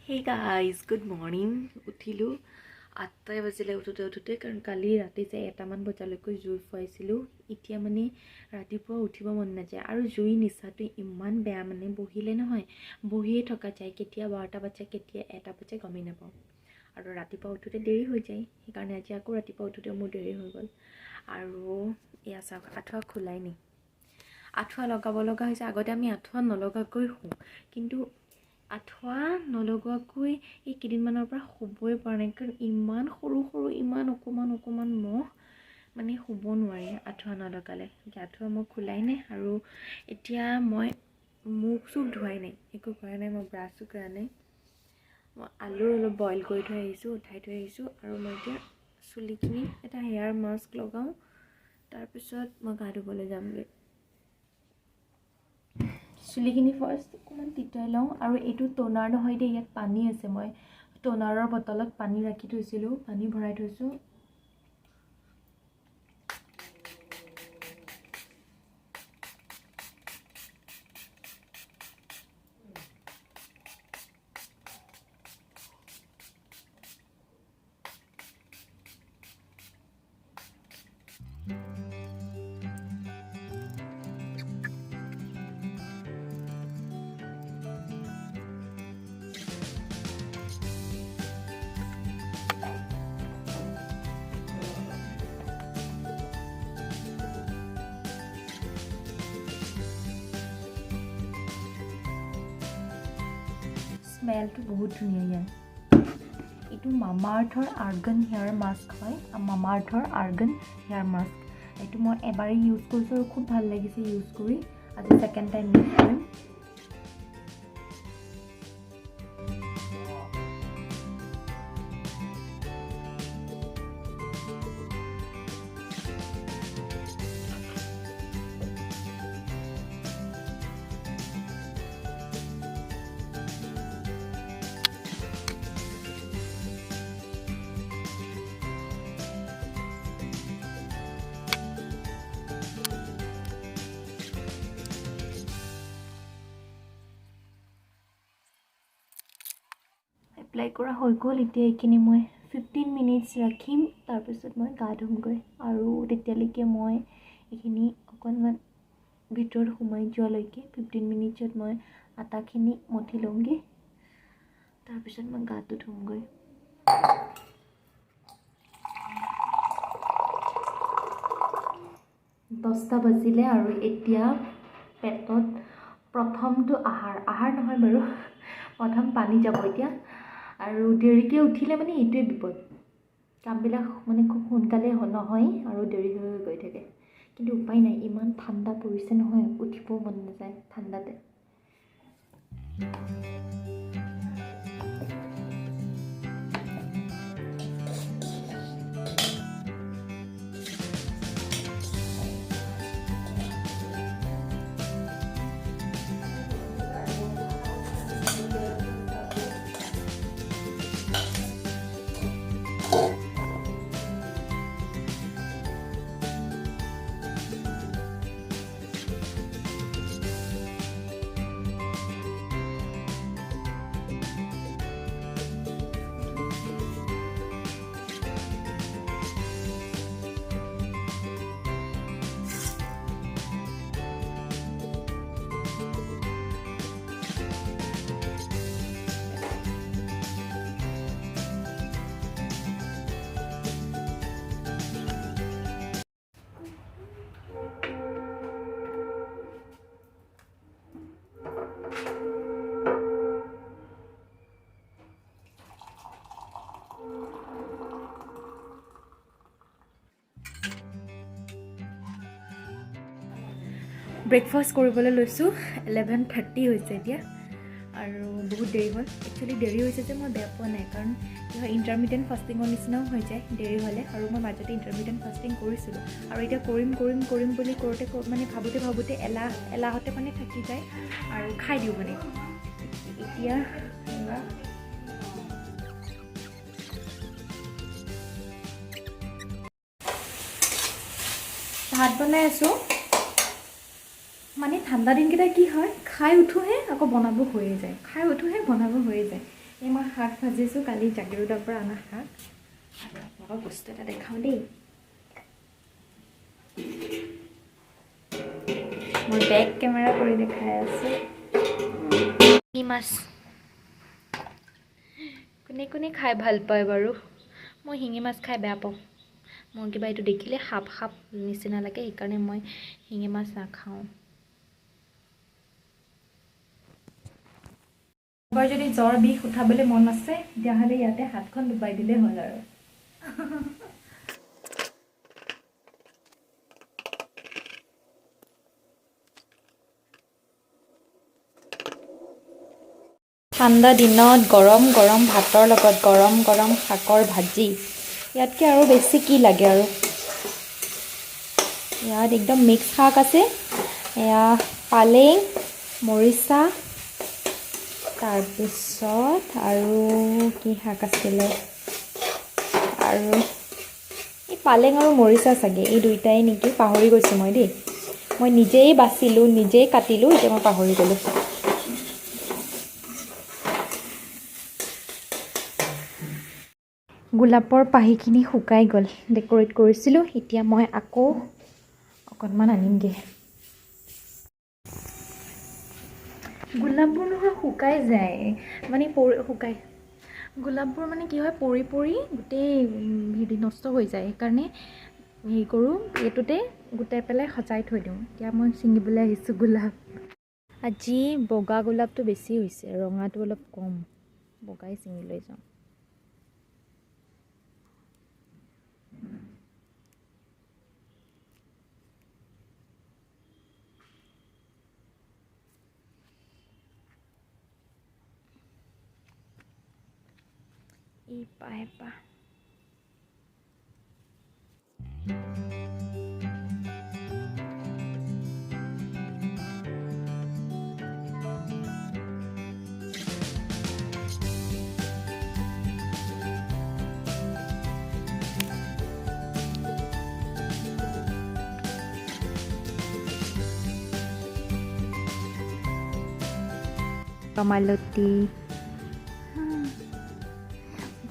Hey guys, good morning. উঠিলোঁ 8টা বাজিলে উঠোতে কাৰণ কালি ৰাতি যে 1টামান বজালৈকে জুই ফুৱাইছিলোঁ। এতিয়া মানে ৰাতিপুৱা উঠিব মন নাযায় আৰু জুই নিচাটো ইমান বেয়া মানে বহিলে নহয় বহিয়ে থকা যায়। কেতিয়া 12টা বাজে কেতিয়া 1টা বাজে গমেই নাপাওঁ আৰু ৰাতিপুৱা উঠোতে দেৰি হৈ যায়। সেইকাৰণে আজি আকৌ ৰাতিপুৱা উঠোতে মোৰ দেৰি হৈ গ'ল আৰু এয়া চাওক আঁঠুৱা খোলাই নাই। আঁঠুৱা লগাব লগা হৈছে। আগতে আমি আঁঠুৱা নলগাকৈ শুওঁ, কিন্তু আঁঠুৱা নলগোৱাকৈ এই কেইদিনমানৰ পৰা শুবই পৰা নাই কাৰণ ইমান সৰু ইমান অকণমান মহ মানে শুব নোৱাৰি আঁঠুৱা নলগালে। আঁঠুৱা মই খোলাই নাই আৰু এতিয়া মই মুখ চুখ ধোৱাই নাই, একো কৰা নাই। মই ব্ৰাছো কৰা নাই। মই আলু অলপ বইল কৰি থৈ আহিছোঁ, উঠাই থৈ আহিছোঁ আৰু মই এতিয়া চুলিখিনি এটা হেয়াৰ মাস্ক লগাওঁ, তাৰপিছত মই গা ধুবলৈ যামগৈ। চুলিখিনি ফাৰ্ষ্ট অকণমান তিতাই লওঁ আৰু এইটো ট'নাৰ নহয় দেই, ইয়াত পানী আছে। মই ট'নাৰৰ বটলত পানী ৰাখি থৈছিলোঁ, পানী ভৰাই থৈছোঁ। স্মেলটো বহুত ধুনীয়া ইয়াৰ। এইটো মামাআৰ্থৰ আৰ্গান হেয়াৰ মাস্ক হয়, মামাআৰ্থৰ আৰ্গান হেয়াৰ মাস্ক। এইটো মই এবাৰেই ইউজ কৰিছোঁ আৰু খুব ভাল লাগিছে ইউজ কৰি। আজি ছেকেণ্ড টাইম ইউজ কৰিম। এপ্লাই কৰা হৈ গ'ল। এতিয়া এইখিনি মই 15 মিনিটছ ৰাখিম, তাৰপিছত মই গা ধুমগৈ আৰু তেতিয়ালৈকে মই এইখিনি অকণমান ভিতৰত সোমাই যোৱালৈকে 15 মিনিটছত মই আটাখিনি মঠি লওঁগৈ, তাৰপিছত মই গাটো ধুমগৈ। 10টা বাজিলে আৰু এতিয়া পেটত প্ৰথমটো আহাৰ নহয় বাৰু, প্ৰথম পানী যাব এতিয়া। আৰু দেৰিকৈ উঠিলে মানে এইটোৱে বিপদ, কামবিলাক মানে খুব সোনকালে নহয় আৰু দেৰি হৈ গৈ থাকে। কিন্তু উপায় নাই, ইমান ঠাণ্ডা পৰিছে নহয়, উঠিব মন নাযায় ঠাণ্ডাতে। ব্ৰেকফাষ্ট কৰিবলৈ লৈছোঁ। 11:30 হৈছে এতিয়া আৰু বহুত দেৰি হ'ল। একচুৱেলি দেৰি হৈছে যে মই বেয়া পোৱা নাই, কাৰণ কি হয় ইণ্টাৰমিডিয়েণ্ট ফাষ্টিঙৰ নিচিনাও হৈ যায় দেৰি হ'লে। আৰু মই মাজতে ইণ্টাৰমিডিয়েণ্ট ফাষ্টিং কৰিছিলোঁ আৰু এতিয়া কৰিম বুলি কৰোঁতে মানে ভাবোঁতে এলাহতে মানে থাকি যায় আৰু খাই দিওঁ মানে। এতিয়া ভাত বনাই আছোঁ। মানে ঠাণ্ডা দিনকেইটা কি হয়, খাই উঠোহে আকৌ বনাব হৈয়ে যায়, খাই উঠোহে বনাব হৈয়ে যায়। এই মই শাক ভাজিছোঁ, কালি জাগিৰোডৰ পৰা অনা শাক। আৰু আপোনালোকক বস্তু এটা দেখাওঁ দেই। মই বেক কেমেৰা কৰি দেখাই আছোঁ। কি মাছ? কোনে কোনে খাই ভাল পায় বাৰু? মই শিঙি মাছ খাই বেয়া পাওঁ। মোৰ কিবা এইটো দেখিলে সাপ সাপ নিচিনা লাগে, সেইকাৰণে মই শিঙি মাছ নাখাওঁ। এবাৰ যদি জ্বৰ বিষ উঠাবলৈ মন আছে, তেতিয়াহ'লে ইয়াতে হাতখন ডুবাই দিলেই হ'ল আৰু। ঠাণ্ডা দিনত গৰম গৰম ভাতৰ লগত গৰম গৰম শাকৰ ভাজি, ইয়াতকৈ আৰু বেছি কি লাগে আৰু। ইয়াত একদম মিক্স শাক আছে, এয়া পালেং, মৰিচা, তাৰপিছত আৰু কি শাক আছিলে, আৰু এই পালেং আৰু মৰিচা চাগে, এই দুইটাই নেকি, পাহৰি গৈছোঁ মই দেই। মই নিজেই বাচিলোঁ, নিজেই কাটিলোঁ, এতিয়া মই পাহৰি গ'লোঁ। গোলাপৰ পাহিখিনি শুকাই গ'ল, ডেক'ৰেট কৰিছিলোঁ। এতিয়া মই আকৌ অকণমান আনিমগৈ। গোলাপবোৰ নহয় শুকাই যায়, মানে শুকাই। গোলাপবোৰ মানে কি হয়, পৰি পৰি গোটেই হেৰি নষ্ট হৈ যায়। সেইকাৰণে হেৰি কৰোঁ, এইটোতে গোটাই পেলাই সজাই থৈ দিওঁ। এতিয়া মই ছিঙিবলৈ আহিছোঁ গোলাপ। আজি বগা গোলাপটো বেছি হৈছে, ৰঙাটো অলপ কম। বগাই ছিঙি লৈ যাওঁ। এপা ইন্দ্ৰমালতী,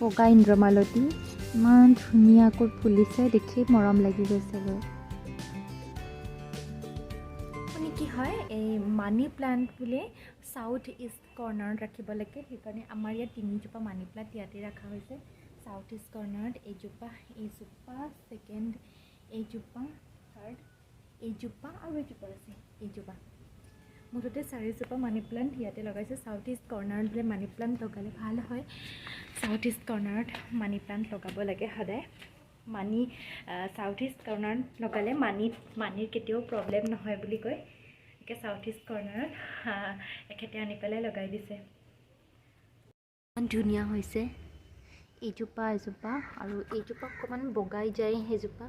বগা ইন্দ্ৰমালতী ইমান ধুনীয়াকৈ ফুলিছে, দেখি মৰম লাগি গৈছে গৈ। মানে কি হয়, এই মানি প্লাণ্ট বোলে চাউথ ইষ্ট কৰ্নাৰত ৰাখিব লাগে। সেইকাৰণে আমাৰ ইয়াত 3জোপা মানি প্লাণ্ট ইয়াতে ৰখা হৈছে। চাউথ ইষ্ট কৰ্নাৰত এইজোপা, ছেকেণ্ড এইজোপা, থাৰ্ড এইজোপা, আৰু এইজোপা আছে, এইজোপা। মুঠতে 4জোপা মানি প্লাণ্ট ইয়াতে লগাইছোঁ। চাউথ ইষ্ট কৰ্নাৰত বোলে মানি প্লাণ্ট লগালে ভাল হয়। চাউথ ইষ্ট কৰ্নাৰত মানি প্লাণ্ট লগাব লাগে সদায়। চাউথ ইষ্ট কৰ্নাৰত লগালে মানিৰ কেতিয়াও প্ৰব্লেম নহয় বুলি কয়। এতিয়া চাউথ ইষ্ট কৰ্নাৰত এখেতে আনি পেলাই লগাই দিছে। ইমান ধুনীয়া হৈছে এইজোপা, এজোপা, আৰু এইজোপা অকণমান বগাই যায় সেইজোপা।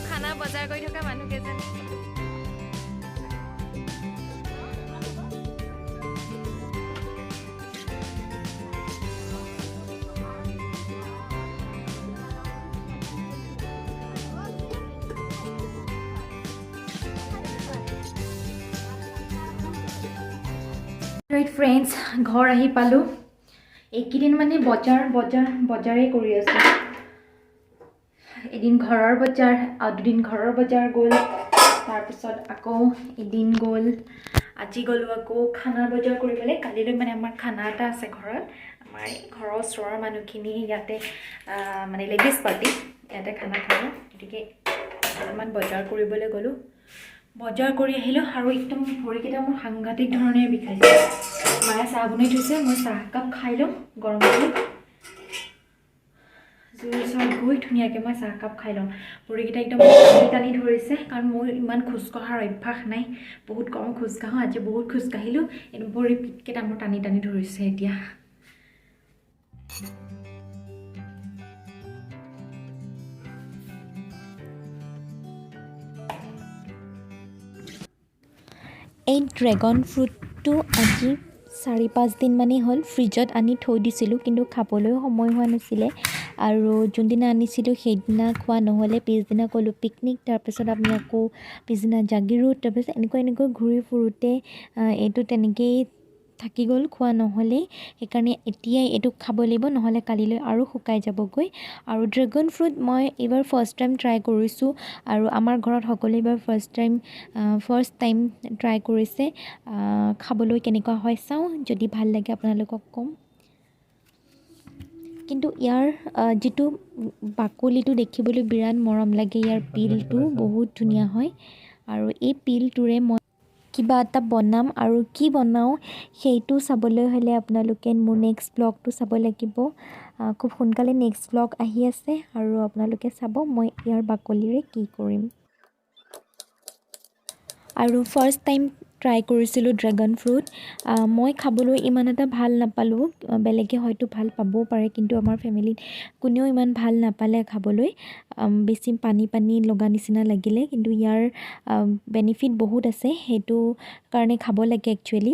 খানা বজাৰ কৰি থকা মানুহ কেইজনী। ৰাইট ফ্ৰেণ্ডছ, ঘৰ আহি পালোঁ। এইকেইদিন মানে বজাৰেই কৰি আছোঁ। এদিন ঘৰৰ বজাৰ, আৰু দুদিন ঘৰৰ বজাৰ গ'ল, তাৰপিছত আকৌ এদিন গ'ল, আজি গ'লোঁ আকৌ খানাৰ বজাৰ কৰিবলৈ। কালিলৈ মানে আমাৰ খানা এটা আছে ঘৰত। আমাৰ ঘৰৰ ওচৰৰ মানুহখিনি ইয়াতে মানে লেডিজ পাৰ্টি, ইয়াতে খানা খাব। গতিকে অলপমান বজাৰ কৰিবলৈ গ'লোঁ। বজাৰ কৰি আহিলোঁ আৰু একদম ভৰিকেইটা মোৰ সাংঘাতিক ধৰণে বিষাইছে। মায়ে চাহ বনাই থৈছে, মই চাহ একাপ খাই লওঁ গৰম পানী। জুইৰ ওচৰত গৈ ধুনীয়াকৈ মই চাহ একাপ খাই লওঁ। ভৰিকেইটা একদম টানি ধৰিছে, কাৰণ মোৰ ইমান খোজকঢ়াৰ অভ্যাস নাই, বহুত কম খোজকাঢ়োঁ। আজি বহুত খোজকাঢ়িলোঁ, ভৰি পিঠকেইটা মোৰ টানি ধৰিছে এতিয়া। এই ড্ৰেগন ফ্ৰুটটো আজি 4-5 দিনমানেই হ'ল ফ্ৰিজত আনি থৈ দিছিলোঁ, কিন্তু খাবলৈ সময় হোৱা নাছিলে আৰু যোনদিনা আনিছিলোঁ সেইদিনা খোৱা নহ'লে। পিছদিনা ক'লোঁ পিকনিক, তাৰপিছত আমি আকৌ পিছদিনা জাগিৰোড, তাৰপিছত এনেকৈ ঘূৰি ফুৰোঁতে এইটো তেনেকেই থাকি গ'ল, খোৱা নহ'লেই। সেইকাৰণে এতিয়াই এইটো খাব লাগিব, নহ'লে কালিলৈ আৰু শুকাই যাবগৈ। আৰু ড্ৰেগন ফ্ৰুট মই এইবাৰ ফাৰ্ষ্ট টাইম ট্ৰাই কৰিছোঁ আৰু আমাৰ ঘৰত সকলোৱে এইবাৰ ফাৰ্ষ্ট টাইম ট্ৰাই কৰিছে। খাবলৈ কেনেকুৱা হয় চাওঁ, যদি ভাল লাগে আপোনালোকক ক'ম। কিন্তু ইয়াৰ যিটো বাকলিটো দেখিবলৈ বিৰাট মৰম লাগে, ইয়াৰ পিলটো বহুত ধুনীয়া হয় আৰু এই পিলটোৰে মই কিবা এটা বনাম আৰু কি বনাওঁ সেইটো চাবলৈ হ'লে আপোনালোকে মোৰ নেক্সট ব্লগটো চাব লাগিব। খুব সোনকালে নেক্সট ব্লগ আহি আছে আৰু আপোনালোকে চাব মই ইয়াৰ বাকলিৰে কি কৰিম। আৰু ফাৰ্ষ্ট টাইম ট্ৰাই কৰিছিলোঁ ড্ৰেগন ফ্ৰুট। মই খাবলৈ ইমান এটা ভাল নাপালোঁ, বেলেগে হয়তো ভাল পাবও পাৰে, কিন্তু আমাৰ ফেমিলিত কোনেও ইমান ভাল নাপালে খাবলৈ। বেছি পানী লগা নিচিনা লাগিলে, কিন্তু ইয়াৰ বেনিফিট বহুত আছে, সেইটো কাৰণে খাব লাগে একচুৱেলি।